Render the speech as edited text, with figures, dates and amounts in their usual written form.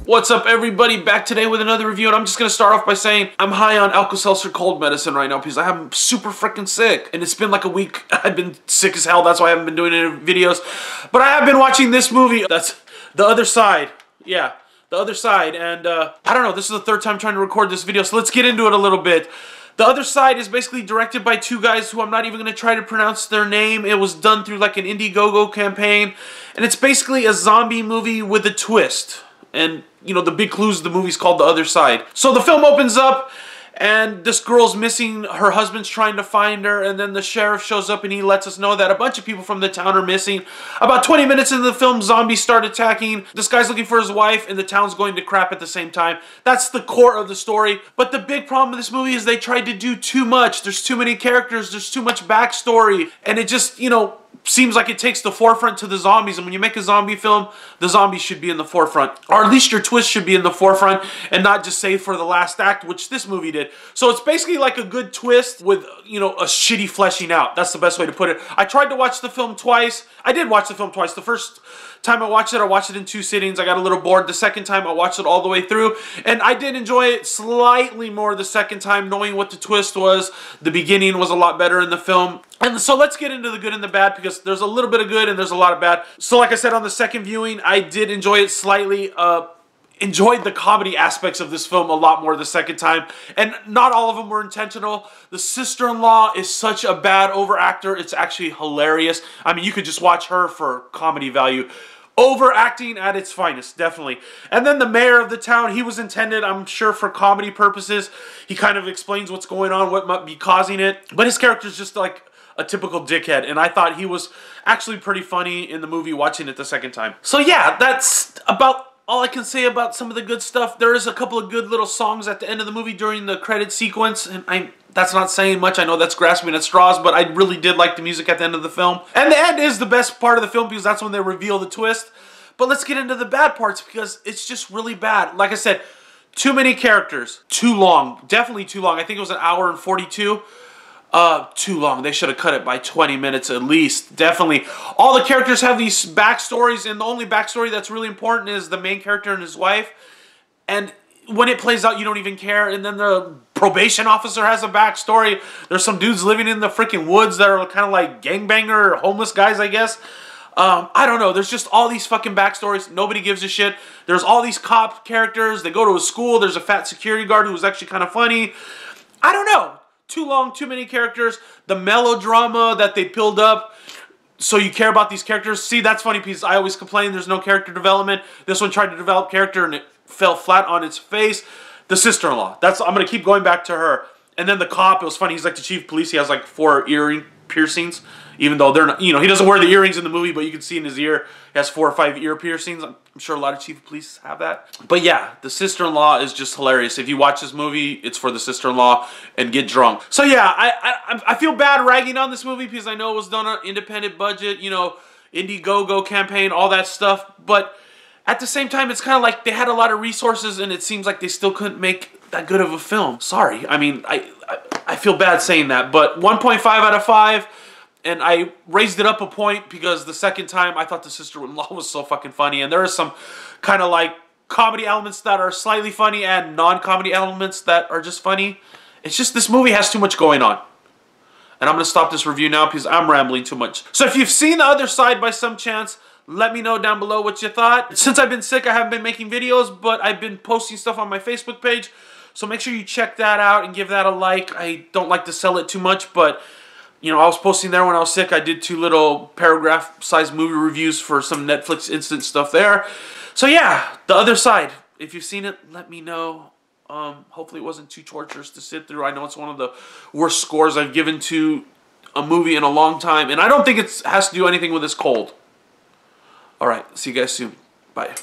What's up, everybody? Back today with another review, and I'm just gonna start off by saying I'm high on Alka-Seltzer cold medicine right now because I'm super freaking sick, and it's been like a week. I've been sick as hell. That's why I haven't been doing any videos, but I have been watching this movie. That's The Other Side. Yeah, The Other Side, and I don't know. This is the third time trying to record this video, so let's get into it a little bit. The Other Side is basically directed by two guys who I'm not even going to try to pronounce their name. It was done through like an Indiegogo campaign, and it's basically a zombie movie with a twist. And, you know, the big clues of the movie's called The Other Side. So the film opens up, and this girl's missing. Her husband's trying to find her, and then the sheriff shows up, and he lets us know that a bunch of people from the town are missing. About 20 minutes into the film, zombies start attacking. This guy's looking for his wife, and the town's going to crap at the same time. That's the core of the story. But the big problem with this movie is they tried to do too much. There's too many characters. There's too much backstory. And it just, you know, seems like it takes the forefront to the zombies, and when you make a zombie film, the zombies should be in the forefront. Or at least your twist should be in the forefront and not just save for the last act, which this movie did. So it's basically like a good twist with, you know, a shitty fleshing out. That's the best way to put it. I tried to watch the film twice. I did watch the film twice. The first time I watched it in 2 sittings. I got a little bored. The second time I watched it all the way through, and I did enjoy it slightly more the second time, knowing what the twist was. The beginning was a lot better in the film. And so let's get into the good and the bad, because there's a little bit of good and there's a lot of bad. So like I said, on the second viewing, I did enjoy it slightly. Enjoyed the comedy aspects of this film a lot more the second time, and not all of them were intentional. The sister-in-law is such a bad overactor. It's actually hilarious. I mean, you could just watch her for comedy value. Overacting at its finest, definitely. And then the mayor of the town, he was intended, I'm sure, for comedy purposes. He kind of explains what's going on, what might be causing it, but his character's just like a typical dickhead, and I thought he was actually pretty funny in the movie watching it the second time. So yeah, that's about all I can say about some of the good stuff. There is a couple of good little songs at the end of the movie during the credit sequence, and that's not saying much. I know that's grasping at straws, but I really did like the music at the end of the film. And the end is the best part of the film because that's when they reveal the twist. But let's get into the bad parts because it's just really bad. Like I said, too many characters, too long, definitely too long. I think it was 1 hour and 42. Too long. They should have cut it by 20 minutes at least. Definitely. All the characters have these backstories, and the only backstory that's really important is the main character and his wife. And when it plays out, you don't even care. And then the probation officer has a backstory. There's some dudes living in the freaking woods that are kind of like gangbanger, homeless guys, I guess. I don't know. There's just all these fucking backstories. Nobody gives a shit. There's all these cop characters. They go to a school. There's a fat security guard who was actually kind of funny. I don't know. Too long, too many characters. The melodrama that they build up so you care about these characters. See, that's funny because I always complain there's no character development. This one tried to develop character and it fell flat on its face. The sister-in-law. I'm going to keep going back to her. And then the cop, it was funny. He's like the chief of police. He has like 4 earring piercings. Even though they're not, you know, he doesn't wear the earrings in the movie, but you can see in his ear, he has 4 or 5 ear piercings. I'm sure a lot of chief of police have that. But yeah, the sister-in-law is just hilarious. If you watch this movie, it's for the sister-in-law and get drunk. So yeah, I feel bad ragging on this movie because I know it was done on independent budget, you know, Indiegogo campaign, all that stuff. But at the same time, it's kind of like they had a lot of resources and it seems like they still couldn't make that good of a film. Sorry. I mean, I feel bad saying that, but 1.5 out of 5. And I raised it up a point because the second time I thought the sister-in-law was so fucking funny. And there are some kind of like comedy elements that are slightly funny and non-comedy elements that are just funny. It's just this movie has too much going on. And I'm going to stop this review now because I'm rambling too much. So if you've seen The Other Side by some chance, let me know down below what you thought. Since I've been sick, I haven't been making videos, but I've been posting stuff on my Facebook page. So make sure you check that out and give that a like. I don't like to sell it too much, but you know, I was posting there when I was sick. I did 2 little paragraph-sized movie reviews for some Netflix instant stuff there. So yeah, The Other Side. If you've seen it, let me know. Hopefully it wasn't too torturous to sit through. I know it's one of the worst scores I've given to a movie in a long time. And I don't think it has to do anything with this cold. Alright, see you guys soon. Bye.